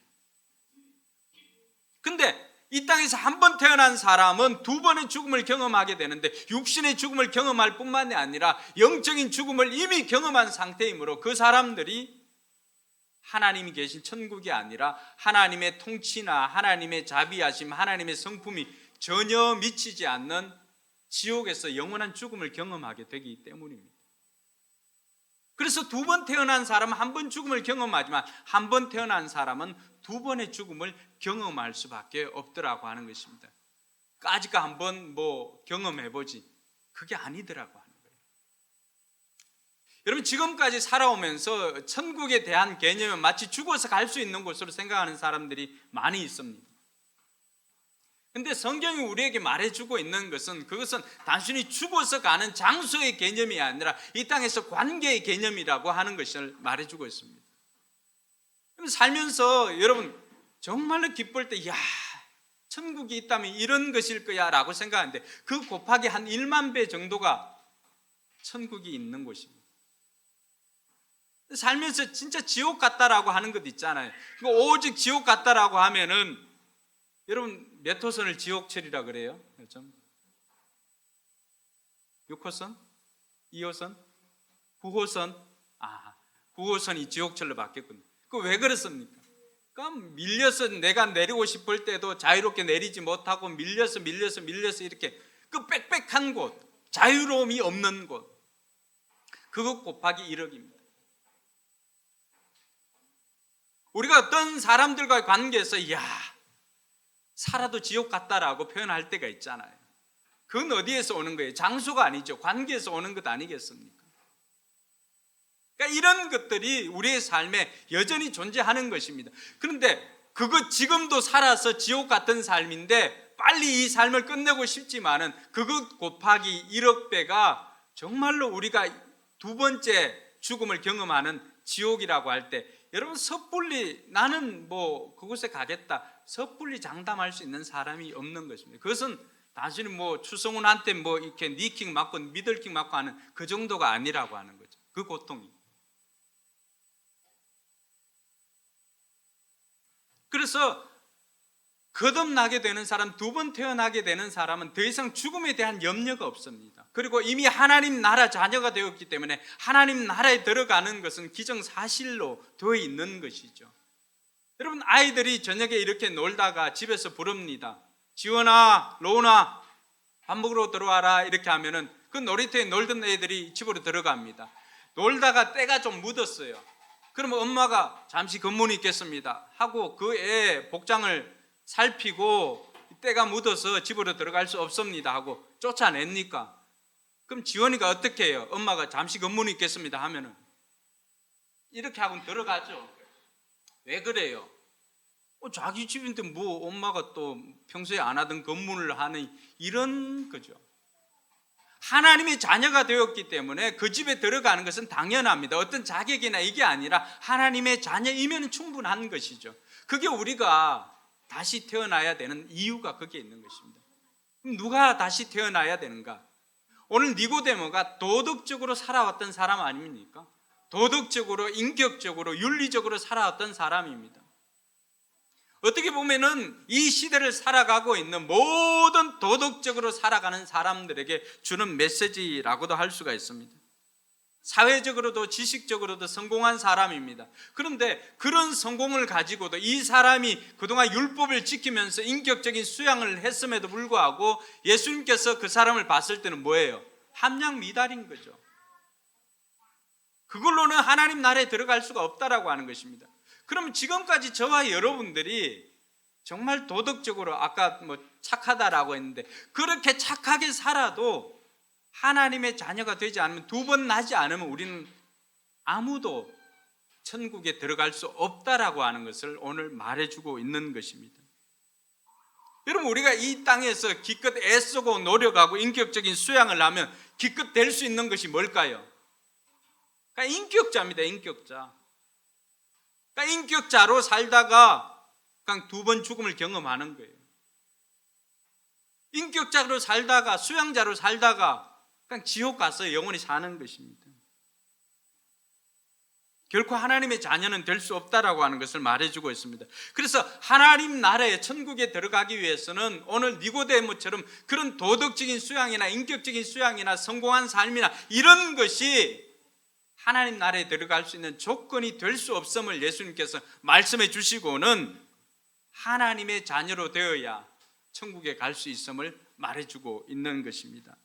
근데 이 땅에서 한 번 태어난 사람은 두 번의 죽음을 경험하게 되는데 육신의 죽음을 경험할 뿐만이 아니라 영적인 죽음을 이미 경험한 상태이므로 그 사람들이 하나님이 계신 천국이 아니라 하나님의 통치나 하나님의 자비하심, 하나님의 성품이 전혀 미치지 않는 지옥에서 영원한 죽음을 경험하게 되기 때문입니다. 그래서 두 번 태어난 사람은 한 번 죽음을 경험하지만 한 번 태어난 사람은 두 번의 죽음을 경험할 수밖에 없더라고 하는 것입니다. 까짓거 한번 경험해보지 그게 아니더라고 하는 거예요. 여러분, 지금까지 살아오면서 천국에 대한 개념은 마치 죽어서 갈 수 있는 곳으로 생각하는 사람들이 많이 있습니다. 근데 성경이 우리에게 말해주고 있는 것은 그것은 단순히 죽어서 가는 장소의 개념이 아니라 이 땅에서 관계의 개념이라고 하는 것을 말해주고 있습니다. 살면서 여러분 정말로 기쁠 때 야, 천국이 있다면 이런 것일 거야 라고 생각하는데 그 곱하기 한 1만 배 정도가 천국이 있는 곳입니다. 살면서 진짜 지옥 같다라고 하는 것 있잖아요. 오직 지옥 같다라고 하면은 여러분 몇 호선을 지옥철이라 그래요? 요즘 6호선? 2호선? 9호선? 9호선이 지옥철로 바뀌었군요. 그 왜 그렇습니까? 그럼 밀려서 내가 내리고 싶을 때도 자유롭게 내리지 못하고 밀려서 이렇게 그 빽빽한 곳, 자유로움이 없는 곳, 그것 곱하기 1억입니다. 우리가 어떤 사람들과의 관계에서 야, 살아도 지옥 같다라고 표현할 때가 있잖아요. 그건 어디에서 오는 거예요? 장소가 아니죠. 관계에서 오는 것 아니겠습니까? 그러니까 이런 것들이 우리의 삶에 여전히 존재하는 것입니다. 그런데 그거 지금도 살아서 지옥 같은 삶인데 빨리 이 삶을 끝내고 싶지만은 그것 곱하기 1억 배가 정말로 우리가 두 번째 죽음을 경험하는 지옥이라고 할 때 여러분 섣불리 나는 그곳에 가겠다 섣불리 장담할 수 있는 사람이 없는 것입니다. 그것은 단순히 추성훈한테 이렇게 니킥 맞고 미들킥 맞고 하는 그 정도가 아니라고 하는 거죠. 그 고통이. 그래서 거듭나게 되는 사람, 두 번 태어나게 되는 사람은 더 이상 죽음에 대한 염려가 없습니다. 그리고 이미 하나님 나라 자녀가 되었기 때문에 하나님 나라에 들어가는 것은 기정사실로 되어 있는 것이죠. 여러분, 아이들이 저녁에 이렇게 놀다가 집에서 부릅니다. 지원아, 로운아, 밥 먹으러 들어와라 이렇게 하면은 그 놀이터에 놀던 애들이 집으로 들어갑니다. 놀다가 때가 좀 묻었어요. 그러면 엄마가 잠시 검문이 있겠습니다 하고 그 애 복장을 살피고 때가 묻어서 집으로 들어갈 수 없습니다 하고 쫓아냅니까? 그럼 지원이가 어떻게 해요? 엄마가 잠시 검문이 있겠습니다 하면은 이렇게 하고 들어가죠. 왜 그래요? 자기 집인데 뭐 엄마가 또 평소에 안 하던 검문을 하는 이런 거죠. 하나님의 자녀가 되었기 때문에 그 집에 들어가는 것은 당연합니다. 어떤 자격이나 이게 아니라 하나님의 자녀이면 충분한 것이죠. 그게 우리가 다시 태어나야 되는 이유가 거기에 있는 것입니다. 그럼 누가 다시 태어나야 되는가? 오늘 니고데모가 도덕적으로 살아왔던 사람 아닙니까? 도덕적으로, 인격적으로, 윤리적으로 살아왔던 사람입니다. 어떻게 보면은 이 시대를 살아가고 있는 모든 도덕적으로 살아가는 사람들에게 주는 메시지라고도 할 수가 있습니다. 사회적으로도 지식적으로도 성공한 사람입니다. 그런데 그런 성공을 가지고도 이 사람이 그동안 율법을 지키면서 인격적인 수양을 했음에도 불구하고 예수님께서 그 사람을 봤을 때는 뭐예요? 함량 미달인 거죠. 그걸로는 하나님 나라에 들어갈 수가 없다라고 하는 것입니다. 그러면 지금까지 저와 여러분들이 정말 도덕적으로 아까 착하다라고 했는데 그렇게 착하게 살아도 하나님의 자녀가 되지 않으면, 두 번 나지 않으면 우리는 아무도 천국에 들어갈 수 없다라고 하는 것을 오늘 말해주고 있는 것입니다. 여러분, 우리가 이 땅에서 기껏 애쓰고 노력하고 인격적인 수양을 하면 기껏 될 수 있는 것이 뭘까요? 그러니까 인격자입니다. 인격자. 그러니까 인격자로 살다가 그냥 두 번 죽음을 경험하는 거예요. 인격자로 살다가, 수양자로 살다가 그냥 지옥 가서 영원히 사는 것입니다. 결코 하나님의 자녀는 될 수 없다라고 하는 것을 말해주고 있습니다. 그래서 하나님 나라에, 천국에 들어가기 위해서는 오늘 니고데모처럼 그런 도덕적인 수양이나 인격적인 수양이나 성공한 삶이나 이런 것이 하나님 나라에 들어갈 수 있는 조건이 될 수 없음을 예수님께서 말씀해 주시고는 하나님의 자녀로 되어야 천국에 갈 수 있음을 말해주고 있는 것입니다.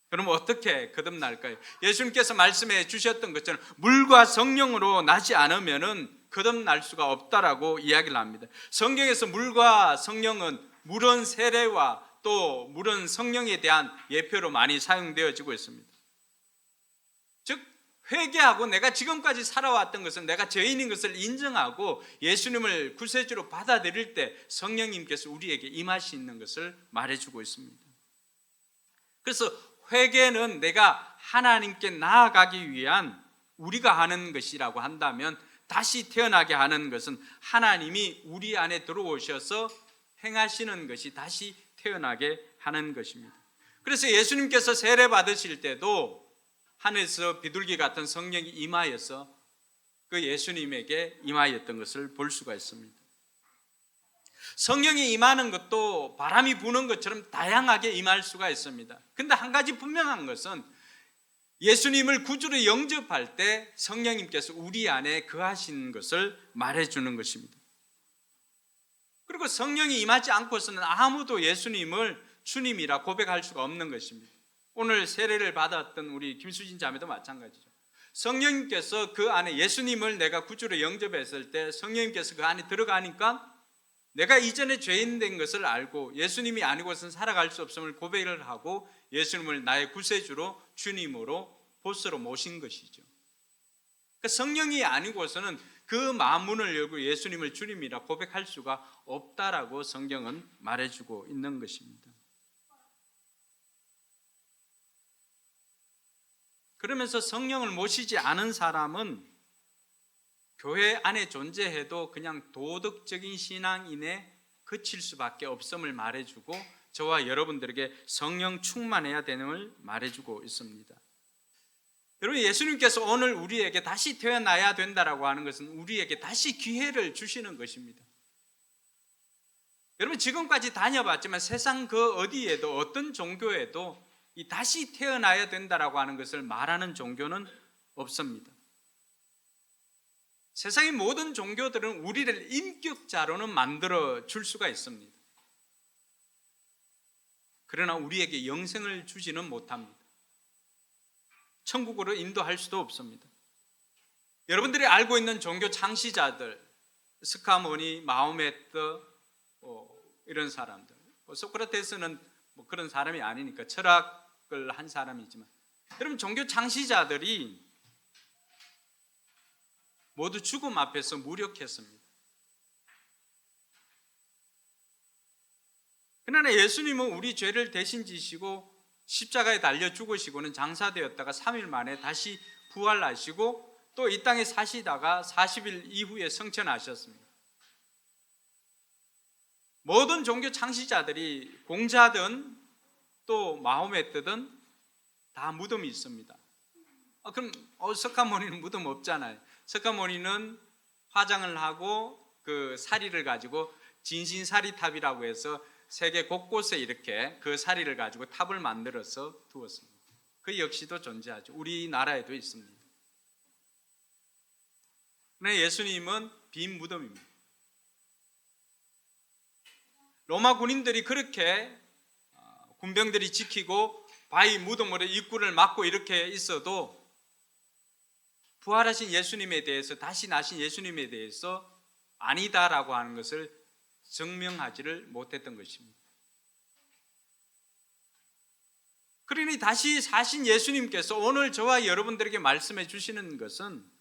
그럼 어떻게 거듭날까요? 예수님께서 말씀해 주셨던 것처럼 물과 성령으로 나지 않으면 거듭날 수가 없다라고 이야기를 합니다. 성경에서 물과 성령은 물은 세례와 또 물은 성령에 대한 예표로 많이 사용되어지고 있습니다. 즉 회개하고 내가 지금까지 살아왔던 것은 내가 죄인인 것을 인정하고 예수님을 구세주로 받아들일 때 성령님께서 우리에게 임하시는 것을 말해주고 있습니다. 그래서 회개는 내가 하나님께 나아가기 위한 우리가 하는 것이라고 한다면, 다시 태어나게 하는 것은 하나님이 우리 안에 들어오셔서 행하시는 것이 다시 태어나게 하는 것입니다. 그래서 예수님께서 세례 받으실 때도 하늘에서 비둘기 같은 성령이 임하여서 그 예수님에게 임하였던 것을 볼 수가 있습니다. 성령이 임하는 것도 바람이 부는 것처럼 다양하게 임할 수가 있습니다. 그런데 한 가지 분명한 것은 예수님을 구주로 영접할 때 성령님께서 우리 안에 거하시는 것을 말해주는 것입니다. 그리고 성령이 임하지 않고서는 아무도 예수님을 주님이라 고백할 수가 없는 것입니다. 오늘 세례를 받았던 우리 김수진 자매도 마찬가지죠. 성령님께서 그 안에, 예수님을 내가 구주로 영접했을 때 성령님께서 그 안에 들어가니까 내가 이전에 죄인 된 것을 알고 예수님이 아니고서는 살아갈 수 없음을 고백을 하고 예수님을 나의 구세주로, 주님으로, 보스로 모신 것이죠. 그러니까 성령이 아니고서는 그 마음문을 열고 예수님을 주님이라 고백할 수가 없다라고 성경은 말해주고 있는 것입니다. 그러면서 성령을 모시지 않은 사람은 교회 안에 존재해도 그냥 도덕적인 신앙인에 그칠 수밖에 없음을 말해주고 저와 여러분들에게 성령 충만해야 되는을 말해주고 있습니다. 여러분, 예수님께서 오늘 우리에게 다시 태어나야 된다라고 하는 것은 우리에게 다시 기회를 주시는 것입니다. 여러분 지금까지 다녀봤지만 세상 그 어디에도 어떤 종교에도 이 다시 태어나야 된다라고 하는 것을 말하는 종교는 없습니다. 세상의 모든 종교들은 우리를 인격자로는 만들어 줄 수가 있습니다. 그러나 우리에게 영생을 주지는 못합니다. 천국으로 인도할 수도 없습니다. 여러분들이 알고 있는 종교 창시자들, 스카모니, 마호메트, 이런 사람들, 소크라테스는 그런 사람이 아니니까 철학을 한 사람이지만, 여러분 종교 창시자들이 모두 죽음 앞에서 무력했습니다. 그러나 예수님은 우리 죄를 대신 지시고 십자가에 달려 죽으시고는 장사되었다가 3일 만에 다시 부활하시고 또 이 땅에 사시다가 40일 이후에 승천하셨습니다. 모든 종교 창시자들이 공자든 또 마호메트든 다 무덤이 있습니다. 그럼 석가모니는 무덤 없잖아요. 석가모니는 화장을 하고 그 사리를 가지고 진신사리탑이라고 해서 세계 곳곳에 이렇게 그 사리를 가지고 탑을 만들어서 두었습니다. 그 역시도 존재하죠. 우리나라에도 있습니다. 그런데 예수님은 빈 무덤입니다. 로마 군인들이 그렇게 군병들이 지키고 바위 무덤으로 입구를 막고 이렇게 있어도 부활하신 예수님에 대해서, 다시 나신 예수님에 대해서 아니다라고 하는 것을 증명하지를 못했던 것입니다. 그러니 다시 사신 예수님께서 오늘 저와 여러분들에게 말씀해 주시는 것은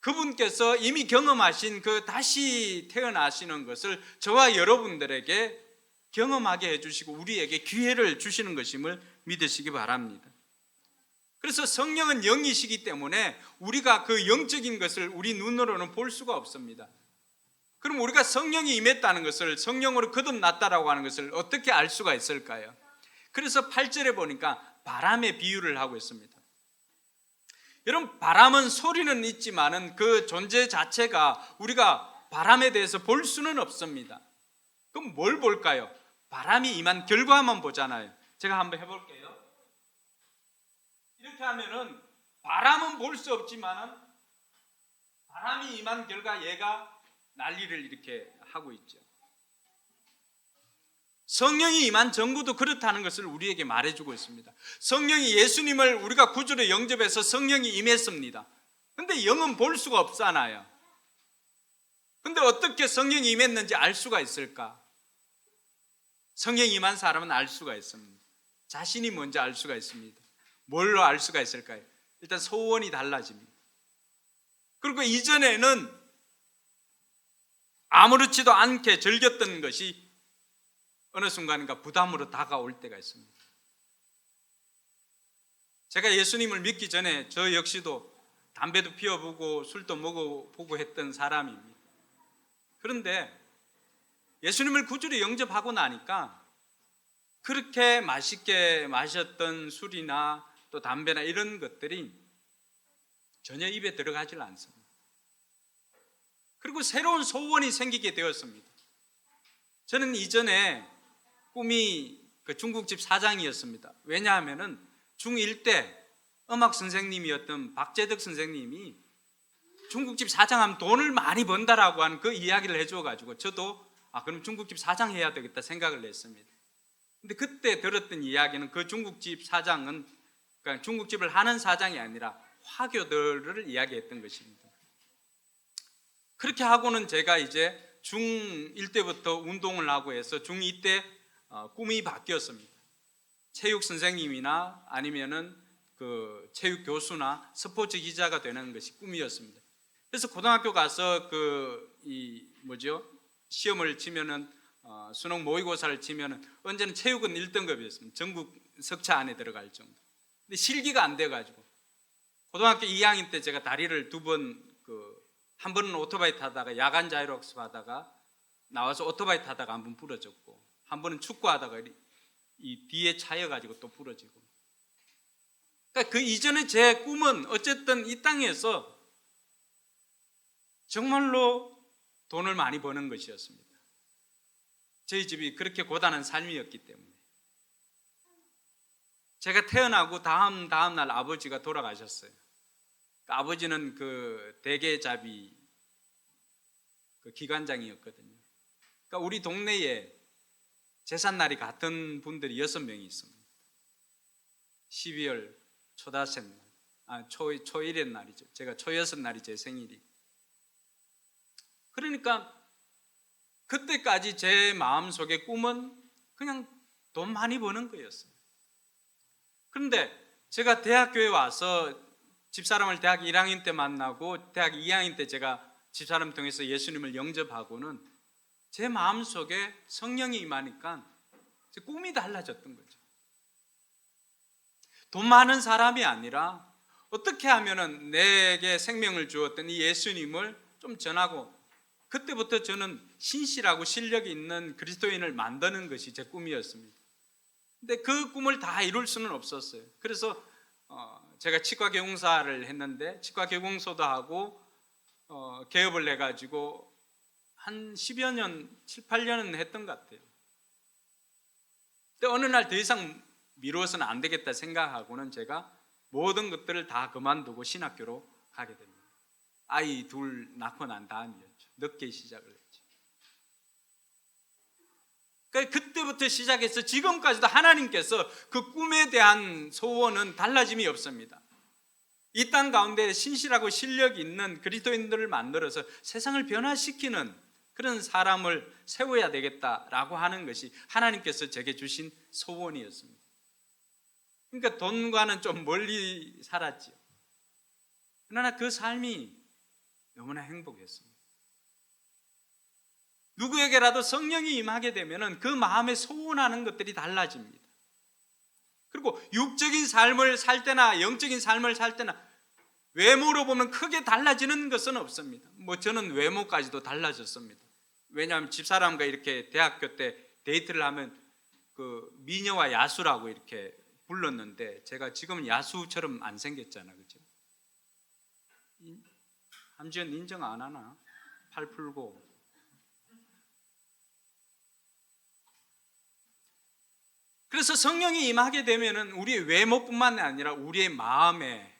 그분께서 이미 경험하신 그 다시 태어나시는 것을 저와 여러분들에게 경험하게 해주시고 우리에게 기회를 주시는 것임을 믿으시기 바랍니다. 그래서 성령은 영이시기 때문에 우리가 그 영적인 것을 우리 눈으로는 볼 수가 없습니다. 그럼 우리가 성령이 임했다는 것을, 성령으로 거듭났다라고 하는 것을 어떻게 알 수가 있을까요? 그래서 8절에 보니까 바람의 비유를 하고 있습니다. 여러분, 바람은 소리는 있지만은 그 존재 자체가 우리가 바람에 대해서 볼 수는 없습니다. 그럼 뭘 볼까요? 바람이 임한 결과만 보잖아요. 제가 한번 해볼게요. 이렇게 하면은 바람은 볼 수 없지만은 바람이 임한 결과 얘가 난리를 이렇게 하고 있죠. 성령이 임한 전구도 그렇다는 것을 우리에게 말해주고 있습니다. 성령이, 예수님을 우리가 구주로 영접해서 성령이 임했습니다. 근데 영은 볼 수가 없잖아요. 근데 어떻게 성령이 임했는지 알 수가 있을까? 성령이 임한 사람은 알 수가 있습니다. 자신이 뭔지 알 수가 있습니다. 뭘로 알 수가 있을까요? 일단 소원이 달라집니다. 그리고 이전에는 아무렇지도 않게 즐겼던 것이 어느 순간인가 부담으로 다가올 때가 있습니다. 제가 예수님을 믿기 전에 저 역시도 담배도 피워보고 술도 먹어보고 했던 사람입니다. 그런데 예수님을 구주로 영접하고 나니까 그렇게 맛있게 마셨던 술이나 또 담배나 이런 것들이 전혀 입에 들어가질 않습니다. 그리고 새로운 소원이 생기게 되었습니다. 저는 이전에 꿈이 그 중국집 사장이었습니다. 왜냐하면은 중1 때 음악 선생님이었던 박재덕 선생님이 중국집 사장하면 돈을 많이 번다라고 하는 그 이야기를 해줘가지고 저도 그럼 중국집 사장 해야 되겠다 생각을 했습니다. 근데 그때 들었던 이야기는 그 중국집 사장은 그러니까 중국집을 하는 사장이 아니라 화교들을 이야기했던 것입니다. 그렇게 하고는 제가 이제 중1 때부터 운동을 하고 해서 중2 때 꿈이 바뀌었습니다. 체육 선생님이나 아니면은 그 체육 교수나 스포츠 기자가 되는 것이 꿈이었습니다. 그래서 고등학교 가서 시험을 치면은 수능 모의고사를 치면은 언제는 체육은 1등급이었습니다. 전국 석차 안에 들어갈 정도. 근데 실기가 안 돼가지고 고등학교 2학년 때 제가 다리를 한 번은 오토바이 타다가 야간 자율학습 하다가 나와서 오토바이 타다가 한 번 부러졌고, 한 번은 축구하다가 이 뒤에 차여가지고 또 부러지고. 그러니까 그 이전에 제 꿈은 어쨌든 이 땅에서 정말로 돈을 많이 버는 것이었습니다. 저희 집이 그렇게 고단한 삶이었기 때문에 제가 태어나고 다음 날 아버지가 돌아가셨어요. 아버지는 그 대개잡이 그 기관장이었거든요. 그러니까 우리 동네에 제삿날이 같은 분들이 6명이 있습니다. 12월 초다새 날, 초일의 날이죠. 제가 초6 날이 제 생일이. 그러니까 그때까지 제 마음속의 꿈은 그냥 돈 많이 버는 거였어요. 그런데 제가 대학교에 와서 집사람을 대학 1학년 때 만나고 대학 2학년 때 제가 집사람 통해서 예수님을 영접하고는 제 마음속에 성령이 임하니까 제 꿈이 달라졌던 거죠. 돈 많은 사람이 아니라 어떻게 하면은 내게 생명을 주었던 이 예수님을 좀 전하고, 그때부터 저는 신실하고 실력이 있는 그리스도인을 만드는 것이 제 꿈이었습니다. 근데 그 꿈을 다 이룰 수는 없었어요. 그래서 제가 치과 개공사를 했는데 치과 개공소도 하고 개업을 해가지고 한 10여 년, 7, 8년은 했던 것 같아요. 근데 어느 날 더 이상 미루어서는 안 되겠다 생각하고는 제가 모든 것들을 다 그만두고 신학교로 가게 됩니다. 아이 둘 낳고 난 다음이었죠. 늦게 시작을 했죠. 그때부터 시작해서 지금까지도 하나님께서 그 꿈에 대한 소원은 달라짐이 없습니다. 이 땅 가운데 신실하고 실력 있는 그리스도인들을 만들어서 세상을 변화시키는 그런 사람을 세워야 되겠다라고 하는 것이 하나님께서 제게 주신 소원이었습니다. 그러니까 돈과는 좀 멀리 살았지요. 그러나 그 삶이 너무나 행복했습니다. 누구에게라도 성령이 임하게 되면 그 마음에 소원하는 것들이 달라집니다. 그리고 육적인 삶을 살 때나 영적인 삶을 살 때나 외모로 보면 크게 달라지는 것은 없습니다. 저는 외모까지도 달라졌습니다. 왜냐하면 집사람과 이렇게 대학교 때 데이트를 하면 그 미녀와 야수라고 이렇게 불렀는데 제가 지금은 야수처럼 안 생겼잖아, 그죠? 함지연 인정 안 하나? 팔 풀고. 그래서 성령이 임하게 되면은 우리의 외모뿐만 아니라 우리의 마음에,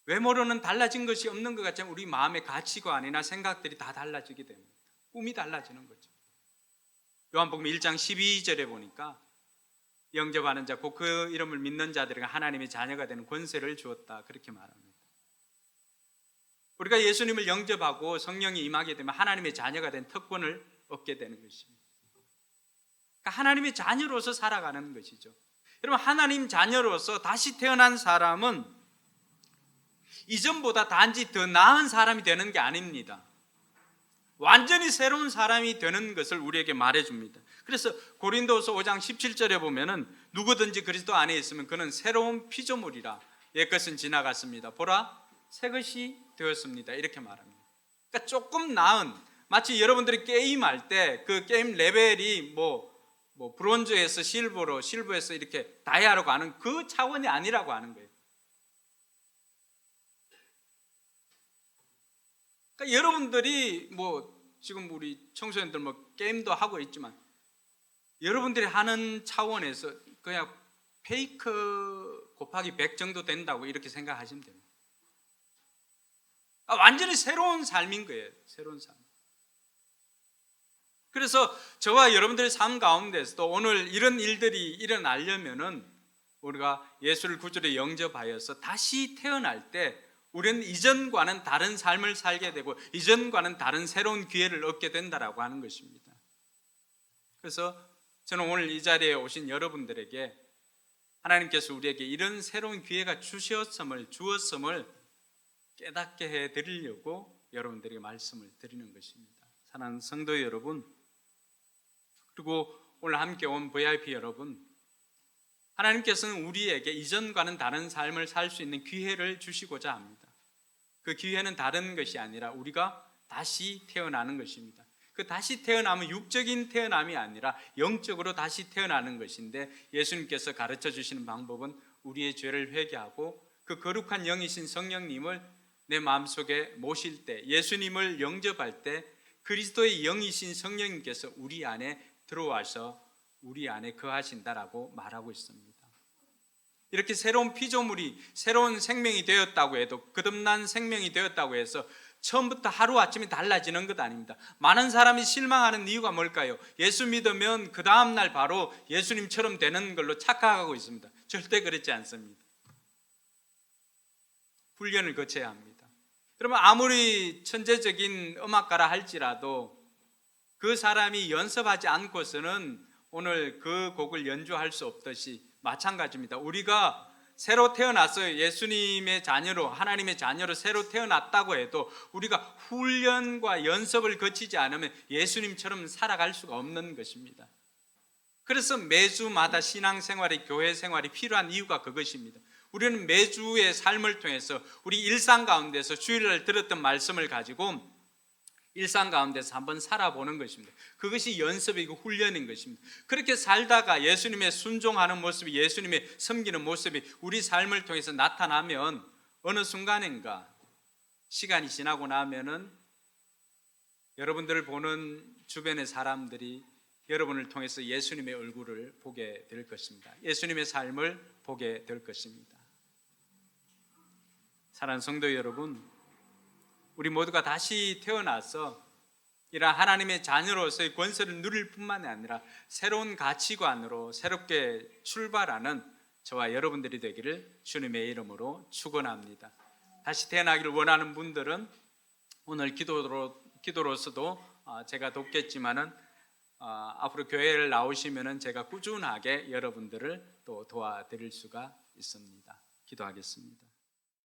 외모로는 달라진 것이 없는 것 같지만 우리 마음의 가치관이나 생각들이 다 달라지게 됩니다. 꿈이 달라지는 거죠. 요한복음 1장 12절에 보니까 영접하는 자, 곧 그 이름을 믿는 자들에게 하나님의 자녀가 되는 권세를 주었다, 그렇게 말합니다. 우리가 예수님을 영접하고 성령이 임하게 되면 하나님의 자녀가 된 특권을 얻게 되는 것입니다. 그러니까 하나님의 자녀로서 살아가는 것이죠. 여러분, 하나님 자녀로서 다시 태어난 사람은 이전보다 단지 더 나은 사람이 되는 게 아닙니다. 완전히 새로운 사람이 되는 것을 우리에게 말해줍니다. 그래서 고린도서 5장 17절에 보면은 누구든지 그리스도 안에 있으면 그는 새로운 피조물이라, 옛것은 지나갔습니다, 보라 새 것이 되었습니다, 이렇게 말합니다. 그러니까 조금 나은, 마치 여러분들이 게임할 때 그 게임 레벨이 브론즈에서 실버로, 실버에서 이렇게 다이아로 가는 그 차원이 아니라고 하는 거예요. 그러니까 여러분들이 지금 우리 청소년들 게임도 하고 있지만 여러분들이 하는 차원에서 그냥 페이크 곱하기 100 정도 된다고 이렇게 생각하시면 됩니다. 완전히 새로운 삶인 거예요. 새로운 삶. 그래서 저와 여러분들의 삶 가운데서도 오늘 이런 일들이 일어나려면은 우리가 예수를 구주로 영접하여서 다시 태어날 때 우리는 이전과는 다른 삶을 살게 되고 이전과는 다른 새로운 기회를 얻게 된다라고 하는 것입니다. 그래서 저는 오늘 이 자리에 오신 여러분들에게 하나님께서 우리에게 이런 새로운 기회가 주었음을 깨닫게 해드리려고 여러분들에게 말씀을 드리는 것입니다. 사랑하는 성도 여러분, 그리고 오늘 함께 온 VIP 여러분, 하나님께서는 우리에게 이전과는 다른 삶을 살 수 있는 기회를 주시고자 합니다. 그 기회는 다른 것이 아니라 우리가 다시 태어나는 것입니다. 그 다시 태어나면 육적인 태어남이 아니라 영적으로 다시 태어나는 것인데, 예수님께서 가르쳐 주시는 방법은 우리의 죄를 회개하고 그 거룩한 영이신 성령님을 내 마음속에 모실 때, 예수님을 영접할 때 그리스도의 영이신 성령님께서 우리 안에 들어와서 우리 안에 거하신다라고 말하고 있습니다. 이렇게 새로운 피조물이 새로운 생명이 되었다고 해도 거듭난 생명이 되었다고 해서 처음부터 하루아침에 달라지는 것 아닙니다. 많은 사람이 실망하는 이유가 뭘까요? 예수 믿으면 그 다음날 바로 예수님처럼 되는 걸로 착각하고 있습니다. 절대 그렇지 않습니다. 훈련을 거쳐야 합니다. 여러분, 아무리 천재적인 음악가라 할지라도 그 사람이 연습하지 않고서는 오늘 그 곡을 연주할 수 없듯이 마찬가지입니다. 우리가 새로 태어나서 예수님의 자녀로, 하나님의 자녀로 새로 태어났다고 해도 우리가 훈련과 연습을 거치지 않으면 예수님처럼 살아갈 수가 없는 것입니다. 그래서 매주마다 신앙생활이, 교회 생활이 필요한 이유가 그것입니다. 우리는 매주의 삶을 통해서 우리 일상 가운데서 주일날 들었던 말씀을 가지고 일상 가운데서 한번 살아보는 것입니다. 그것이 연습이고 훈련인 것입니다. 그렇게 살다가 예수님의 순종하는 모습이, 예수님의 섬기는 모습이 우리 삶을 통해서 나타나면 어느 순간인가 시간이 지나고 나면은 여러분들을 보는 주변의 사람들이 여러분을 통해서 예수님의 얼굴을 보게 될 것입니다. 예수님의 삶을 보게 될 것입니다. 사랑하는 성도 여러분, 우리 모두가 다시 태어나서 이러한 하나님의 자녀로서의 권세를 누릴 뿐만 아니라 새로운 가치관으로 새롭게 출발하는 저와 여러분들이 되기를 주님의 이름으로 축원합니다. 다시 태어나기를 원하는 분들은 오늘 기도로서도 제가 돕겠지만은 앞으로 교회를 나오시면은 제가 꾸준하게 여러분들을 또 도와드릴 수가 있습니다. 기도하겠습니다.